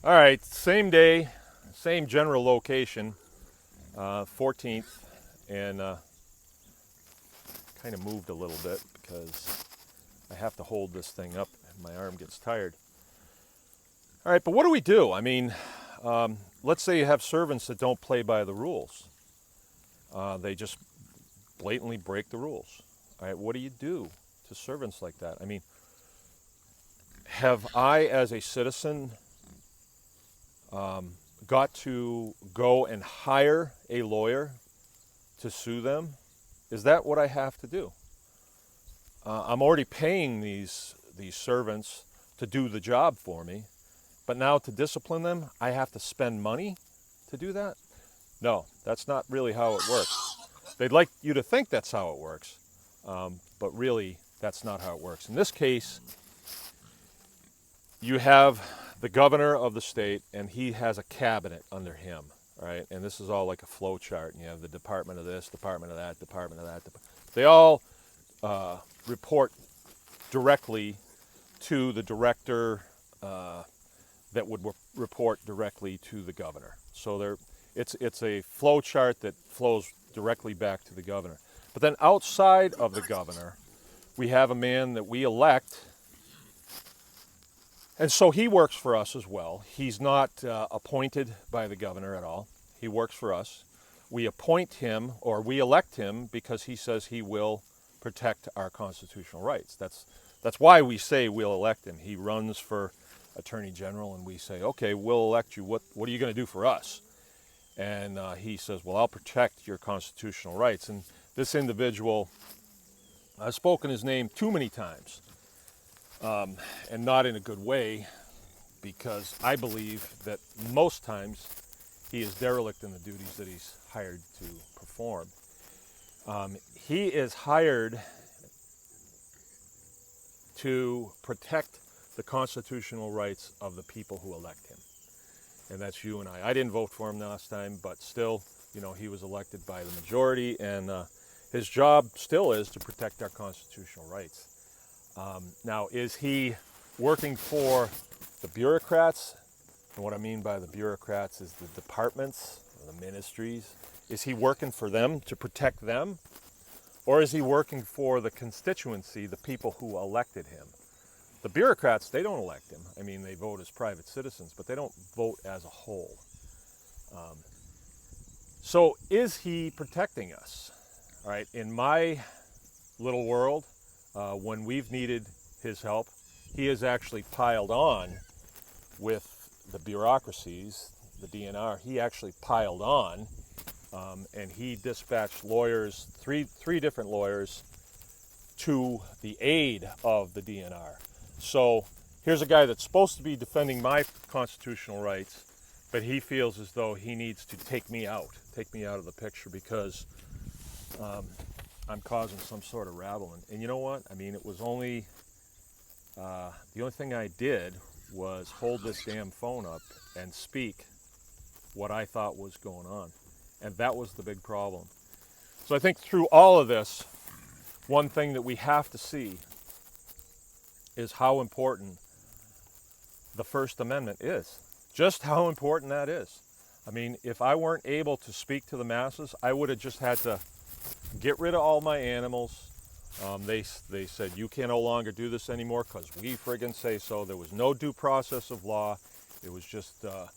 All right, same day, same general location, 14th, and kind of moved a little bit because I have to hold this thing up and my arm gets tired. All right, but what do we do? I mean, let's say you have servants that don't play by the rules. They just blatantly break the rules. All right, what do you do to servants like that? I mean, have I, as a citizen, got to go and hire a lawyer to sue them? Is that what I have to do? I'm already paying these servants to do the job for me, but now to discipline them, I have to spend money to do that? No, that's not really how it works. They'd like you to think that's how it works, but really, that's not how it works. In this case, you have the governor of the state, and he has a cabinet under him, right? And this is all like a flow chart, and you have the department of this, department of that, department of that. They all report directly to the director that would report directly to the governor. So it's a flow chart that flows directly back to the governor. But then outside of the governor, we have a man that we elect, and so he works for us as well. He's not appointed by the governor at all. He works for us. We appoint him, or we elect him, because he says he will protect our constitutional rights. That's why we say we'll elect him. He runs for Attorney General, and we say, okay, we'll elect you. What are you going to do for us? And he says, well, I'll protect your constitutional rights. And this individual, I've spoken his name too many times, and not in a good way, because I believe that most times he is derelict in the duties that he's hired to perform. He is hired to protect the constitutional rights of the people who elect him. And that's you and I. I didn't vote for him last time, but still, he was elected by the majority, and his job still is to protect our constitutional rights. Now, is he working for the bureaucrats? And what I mean by the bureaucrats is the departments, the ministries. Is he working for them to protect them? Or is he working for the constituency, the people who elected him? The bureaucrats, they don't elect him. I mean, they vote as private citizens, but they don't vote as a whole. So is he protecting us? All right, in my little world, when we've needed his help, he has actually piled on with the bureaucracies, the DNR. He actually piled on, and he dispatched lawyers, three different lawyers, to the aid of the DNR. So here's a guy that's supposed to be defending my constitutional rights, but he feels as though he needs to take me out of the picture, because I'm causing some sort of rabble. And you know what? I mean, it was only, the only thing I did was hold this damn phone up and speak what I thought was going on. And that was the big problem. So I think through all of this, one thing that we have to see is how important the First Amendment is. Just how important that is. I mean, if I weren't able to speak to the masses, I would have just had to get rid of all my animals. They said, you can no longer do this anymore because we friggin' say so. There was no due process of law. It was just the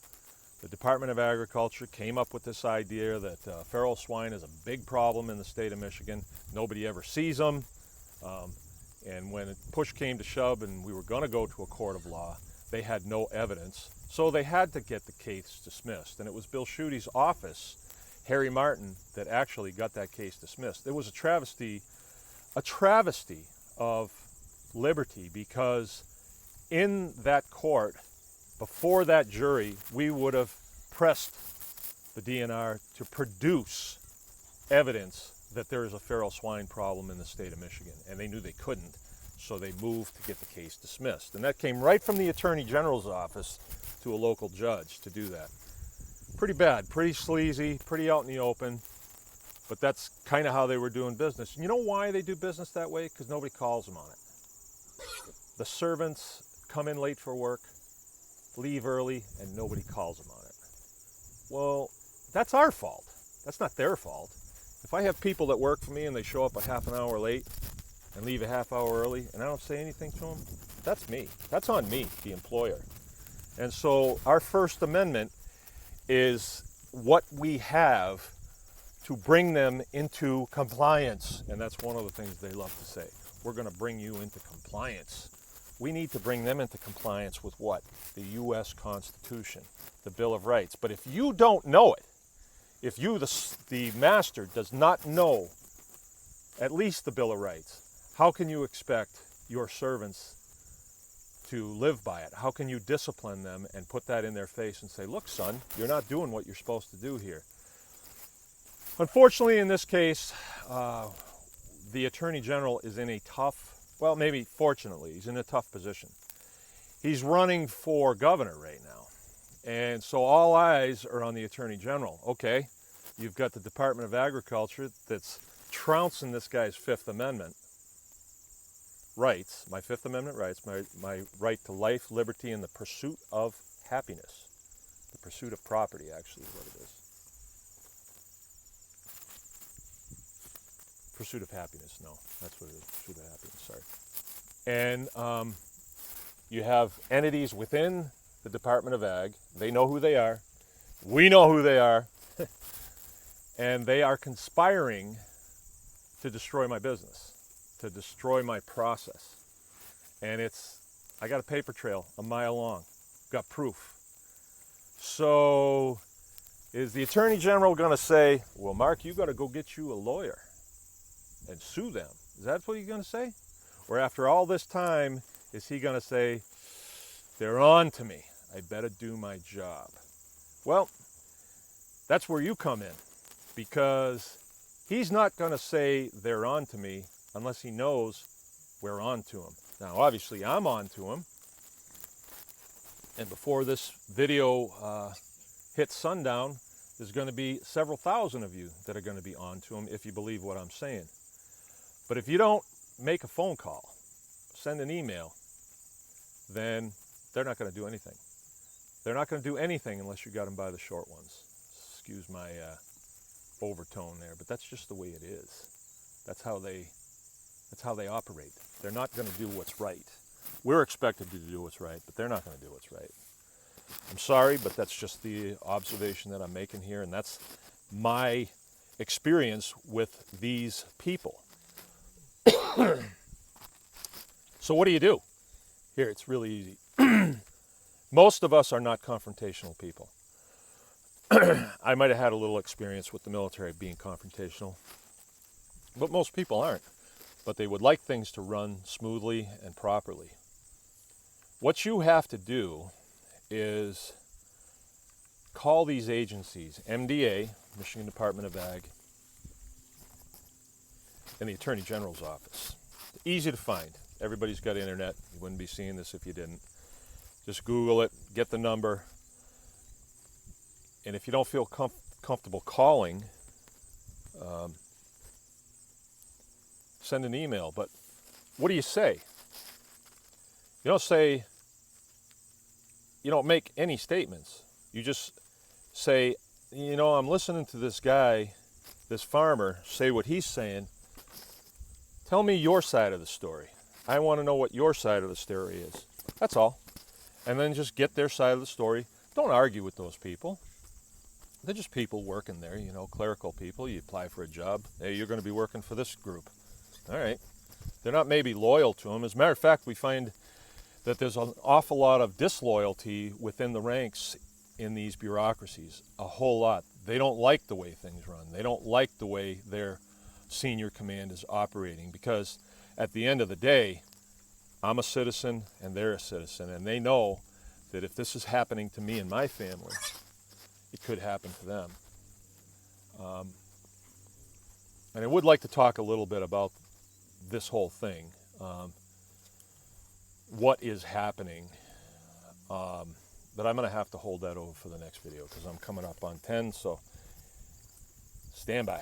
Department of Agriculture came up with this idea that feral swine is a big problem in the state of Michigan. Nobody ever sees them. And when push came to shove and we were going to go to a court of law, they had no evidence. So they had to get the case dismissed. And it was Bill Schuette's office, Harry Martin, that actually got that case dismissed. It was a travesty of liberty, because in that court, before that jury, we would have pressed the DNR to produce evidence that there is a feral swine problem in the state of Michigan, and they knew they couldn't, so they moved to get the case dismissed. And that came right from the Attorney General's office to a local judge to do that. Pretty bad, pretty sleazy, pretty out in the open, but that's kind of how they were doing business. And you know why they do business that way? Because nobody calls them on it. The servants come in late for work. leave early and nobody calls them on it. Well, that's our fault. That's not their fault. If I have people that work for me and they show up a half an hour late and leave a half hour early and I don't say anything to them, that's me. That's on me, the employer. And so our First Amendment is what we have to bring them into compliance. And that's one of the things they love to say. We're going to bring you into compliance. We need to bring them into compliance with what? The U.S. Constitution, the Bill of Rights. But if you don't know it, if you, the master, does not know at least the Bill of Rights, how can you expect your servants to live by it? How can you discipline them and put that in their face and say, look, son, you're not doing what you're supposed to do here? Unfortunately, in this case, the Attorney General is in a tough, well, maybe fortunately, he's in a tough position. He's running for governor right now. And so all eyes are on the Attorney General. Okay, you've got the Department of Agriculture that's trouncing this guy's Fifth Amendment rights, my Fifth Amendment rights, my right to life, liberty, and the pursuit of happiness. The pursuit of property, actually, is what it is. Pursuit of happiness, no, that's what it is, pursuit of happiness, sorry. And you have entities within the Department of Ag. They know who they are. We know who they are. And they are conspiring to destroy my business, to destroy my process. And I got a paper trail a mile long, got proof. So is the Attorney General going to say, well, Mark, you got to go get you a lawyer and sue them? Is that what he's going to say? Or after all this time, is he going to say, they're on to me, I better do my job? Well, that's where you come in, because he's not going to say they're on to me unless he knows we're on to him. Now, obviously, I'm on to him. And before this video hits sundown, there's going to be several thousand of you that are going to be on to him if you believe what I'm saying. But if you don't make a phone call, send an email, then they're not going to do anything. They're not going to do anything unless you got them by the short ones. Excuse my overtone there, but that's just the way it is. That's how they operate. They're not going to do what's right. We're expected to do what's right, but they're not going to do what's right. I'm sorry, but that's just the observation that I'm making here, and that's my experience with these people. So what do you do? Here, it's really easy. Most of us are not confrontational people. I might have had a little experience with the military being confrontational, but most people aren't. But they would like things to run smoothly and properly. What you have to do is call these agencies, MDA, Michigan Department of Ag, and the Attorney General's office. Easy to find. Everybody's got internet. You wouldn't be seeing this if you didn't. Just Google it, get the number. And if you don't feel comfortable calling, send an email. But what do you say? You don't make any statements. You just say, I'm listening to this guy, this farmer, say what he's saying. Tell me your side of the story. I want to know what your side of the story is. That's all. And then just get their side of the story. Don't argue with those people. They're just people working there, clerical people. You apply for a job. Hey, you're going to be working for this group. All right. They're not maybe loyal to them. As a matter of fact, we find that there's an awful lot of disloyalty within the ranks in these bureaucracies. A whole lot. They don't like the way things run. They don't like the way their senior command is operating, because at the end of the day, I'm a citizen and they're a citizen, and they know that if this is happening to me and my family, it could happen to them. And I would like to talk a little bit about this whole thing, what is happening, but I'm going to have to hold that over for the next video because I'm coming up on 10, so stand by.